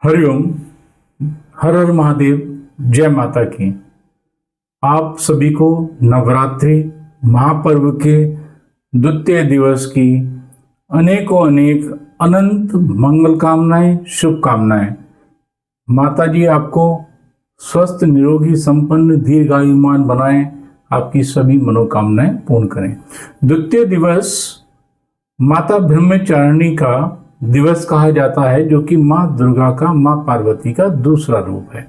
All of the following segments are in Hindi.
हरिओम। हर हर महादेव। जय माता की। आप सभी को नवरात्रि महापर्व के द्वितीय दिवस की अनेकों अनेक अनंत मंगल कामनाएं, शुभकामनाएं। माता जी आपको स्वस्थ, निरोगी, संपन्न, दीर्घायुमान बनाएं, आपकी सभी मनोकामनाएं पूर्ण करें। द्वितीय दिवस माता ब्रह्मचारिणी का दिवस कहा जाता है, जो कि मां दुर्गा का, मां पार्वती का दूसरा रूप है।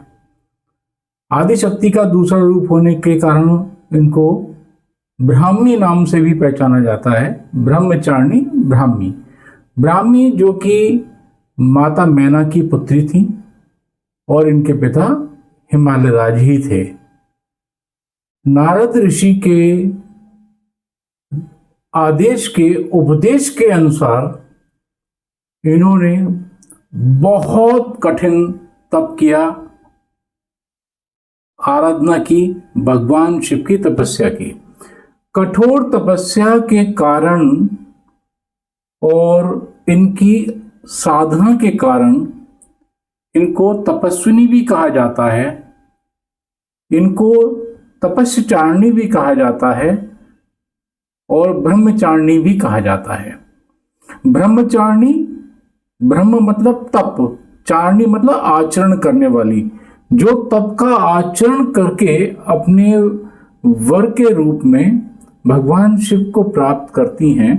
आदिशक्ति का दूसरा रूप होने के कारण इनको ब्राह्मी नाम से भी पहचाना जाता है। ब्रह्मचारिणी, ब्राह्मी। ब्राह्मी जो कि माता मैना की पुत्री थी और इनके पिता हिमालय राज ही थे। नारद ऋषि के आदेश के, उपदेश के अनुसार इन्होंने बहुत कठिन तप किया, आराधना की, भगवान शिव की तपस्या की। कठोर तपस्या के कारण और इनकी साधना के कारण इनको तपस्विनी भी कहा जाता है, इनको तपस्याचारिणी भी कहा जाता है और ब्रह्मचारिणी भी कहा जाता है। ब्रह्मचारिणी, ब्रह्म मतलब तप, चारिणी मतलब आचरण करने वाली, जो तप का आचरण करके अपने वर के रूप में भगवान शिव को प्राप्त करती हैं,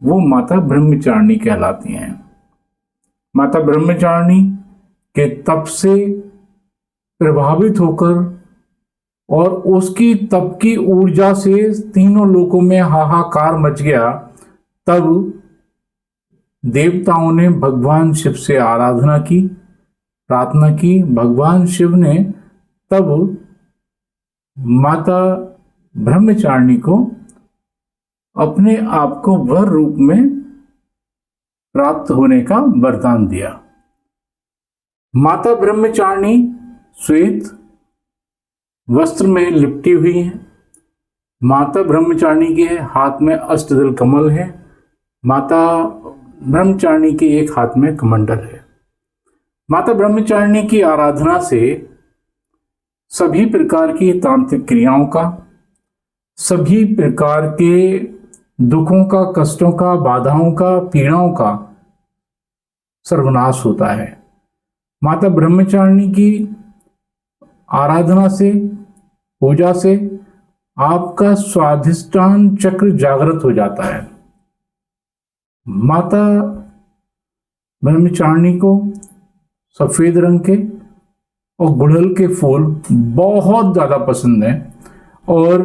वो माता ब्रह्मचारिणी कहलाती हैं। माता ब्रह्मचारिणी के तप से प्रभावित होकर और उसकी तप की ऊर्जा से तीनों लोकों में हाहाकार मच गया। तब देवताओं ने भगवान शिव से आराधना की, प्रार्थना की। भगवान शिव ने तब माता ब्रह्मचारिणी को अपने आप को वर रूप में प्राप्त होने का वरदान दिया। माता ब्रह्मचारिणी श्वेत वस्त्र में लिपटी हुई है। माता ब्रह्मचारिणी के हाथ में अष्टदल कमल है। माता ब्रह्मचारिणी के एक हाथ में कमंडल है। माता ब्रह्मचारिणी की आराधना से सभी प्रकार की तांत्रिक क्रियाओं का, सभी प्रकार के दुखों का, कष्टों का, बाधाओं का, पीड़ाओं का सर्वनाश होता है। माता ब्रह्मचारिणी की आराधना से, पूजा से आपका स्वाधिष्ठान चक्र जागृत हो जाता है। माता ब्रह्मचारिणी को सफेद रंग के और गुड़हल के फूल बहुत ज्यादा पसंद है और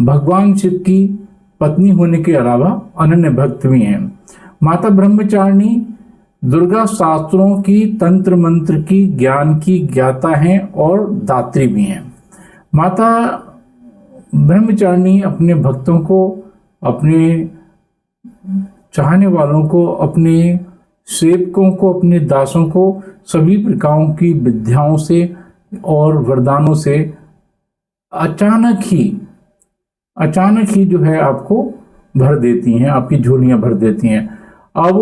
भगवान शिव की पत्नी होने के अलावा अनन्य भक्त भी हैं। माता ब्रह्मचारिणी दुर्गा शास्त्रों की, तंत्र मंत्र की, ज्ञान की ज्ञाता हैं और दात्री भी हैं। माता ब्रह्मचारिणी अपने भक्तों को, अपने चाहने वालों को, अपने सेवकों को, अपने दासों को सभी प्रकारों की विद्याओं से और वरदानों से अचानक ही जो है आपको भर देती हैं, आपकी झोलियां भर देती हैं। अब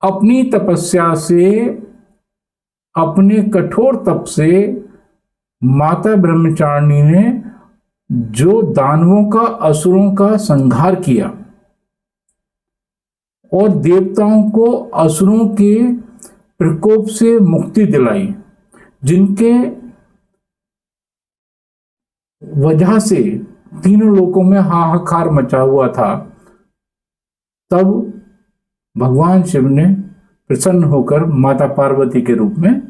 अपनी तपस्या से, अपने कठोर तप से माता ब्रह्मचारिणी ने जो दानवों का, असुरों का संहार किया और देवताओं को असुरों के प्रकोप से मुक्ति दिलाई, जिनके वजह से तीनों लोकों में हाहाकार मचा हुआ था, तब भगवान शिव ने प्रसन्न होकर माता पार्वती के रूप में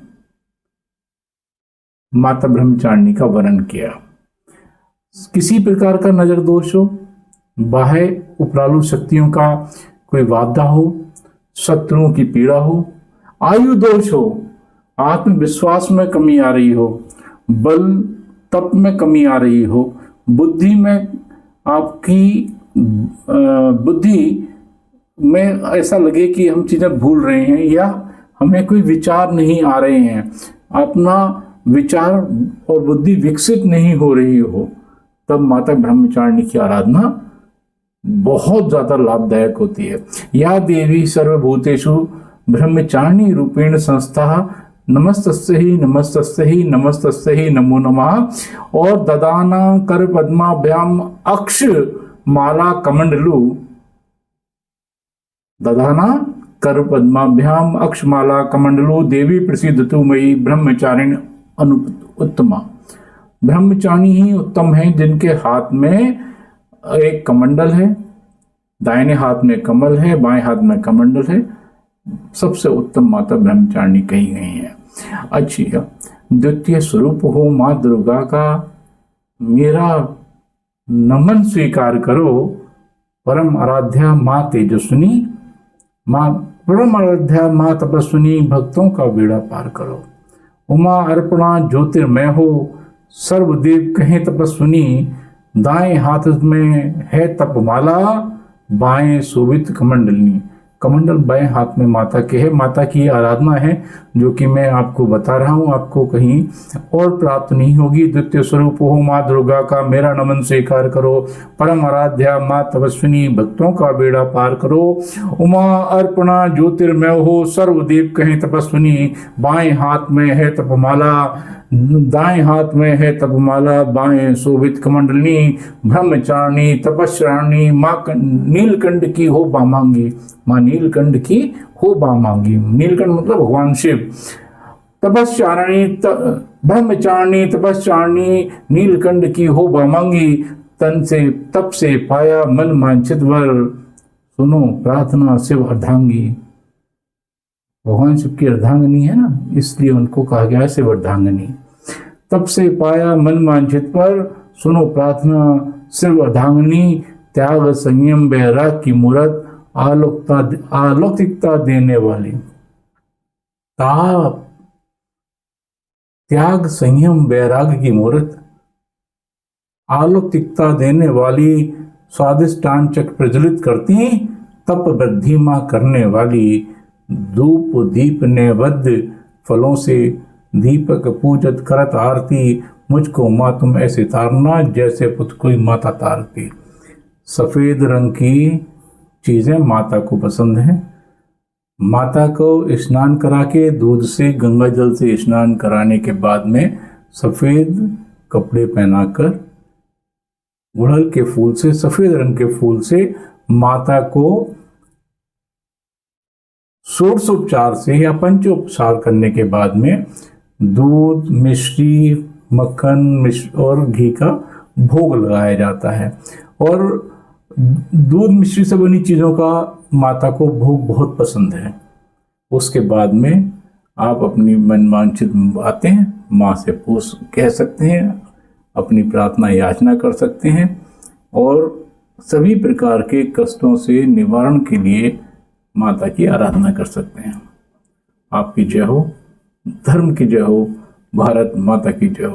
माता ब्रह्मचारिणी का वर्णन किया। किसी प्रकार का नजर दोष हो, बाह्य उपरालू शक्तियों का कोई बाधा हो, शत्रुओं की पीड़ा हो, आयु दोष हो, आत्मविश्वास में कमी आ रही हो, बल तप में कमी आ रही हो, बुद्धि में आपकी बुद्धि में ऐसा लगे कि हम चीजें भूल रहे हैं या हमें कोई विचार नहीं आ रहे हैं, अपना विचार और बुद्धि विकसित नहीं हो रही हो, तब माता ब्रह्मचारिणी की आराधना बहुत ज्यादा लाभदायक होती है। या देवी सर्वभूतेषु ब्रह्मचारिणी रूपेण संस्था नमस्तस्यै नमस्तस्यै नमस्तस्यै नमो नमः। और ददाना कर पद्माभ्याम अक्ष माला कमंडलु, ददाना कर पद्माभ्याम अक्षमाला कमंडलु देवी प्रसिद्धतु मयि ब्रह्मचारिणी उत्तमा। ब्रह्मचारिणी ही उत्तम है जिनके हाथ में एक कमंडल है, दाहिने हाथ में कमल है, बाएं हाथ में कमंडल है। सबसे उत्तम माता ब्रह्मचारिणी कही गई है। अच्छी, द्वितीय स्वरूप हो माँ दुर्गा का मेरा नमन स्वीकार करो। परम आराध्या माँ तेजस्विनी, माँ परम आराध्या माँ तपस्विनी, भक्तों का बेड़ा पार करो। उमा अर्पणा ज्योतिर्मय हो, सर्वदेव कहें तपस्विनी। दाएं हाथ में है तपमाला, बाएं शोभित कमंडलनी। कमंडल बाएं हाथ में माता के है। माता की आराधना है जो कि मैं आपको बता रहा हूँ, आपको कहीं और प्राप्त नहीं होगी। द्वितीय स्वरूप हो माँ दुर्गा का मेरा नमन स्वीकार करो। परम आराध्या माँ तपस्विनी, भक्तों का बेड़ा पार करो। उमा अर्पणा ज्योतिर्मय हो, सर्वदेव कहें तपस्विनी। बाएं हाथ में है तपमाला, दाएं हाथ में है तपमाला, बाएं शोभित कमंडलनी। ब्रह्मचारिणी तपस्यारिणी माँ नीलकंठ की हो बामांगी, माँ नीलकंठ की हो बामांगी। नीलकंठ मतलब भगवान शिव। तपस्यारिणी ब्रह्मचारिणी तपस्यारिणी नीलकंठ की हो बामांगी। तन से तप से पाया मन वांछित वर, सुनो प्रार्थना शिव अर्धांगी। भगवान शिव की अर्धांगिनी है ना, इसलिए उनको कहा गया है शिव अर्धांगिनी। तप से पाया मन वांछित पर, सुनो प्रार्थना शिव अर्धांगिनी। त्याग संयम वैराग की मूरत, अलौकिकता देने वाली। ताप त्याग संयम वैराग की मूरत, अलौकिकता देने वाली। स्वादिष्टान चक्र प्रज्वलित करती, तप वृद्धि माँ करने वाली। धूप दीप नैवेद्य फलों से दीपक पूजत करत आरती। मुझको माँ तुम ऐसे तारना जैसे पुत्र कोई माता तारती। सफेद रंग की चीजें माता को पसंद है। माता को स्नान करा के दूध से गंगा जल से स्नान कराने के बाद में सफेद कपड़े पहनाकर गुड़हल के फूल से, सफेद रंग के फूल से माता को षोडशोपचार से या पंचोपचार करने के बाद में दूध, मिश्री, मक्खन और घी का भोग लगाया जाता है। और दूध मिश्री से बनी चीज़ों का माता को भोग बहुत पसंद है। उसके बाद में आप अपनी मनवांछित बातें माँ से कह सकते हैं, अपनी प्रार्थना याचना कर सकते हैं और सभी प्रकार के कष्टों से निवारण के लिए माता की आराधना कर सकते हैं। आपकी जय हो, धर्म की जय हो, भारत माता की जय हो।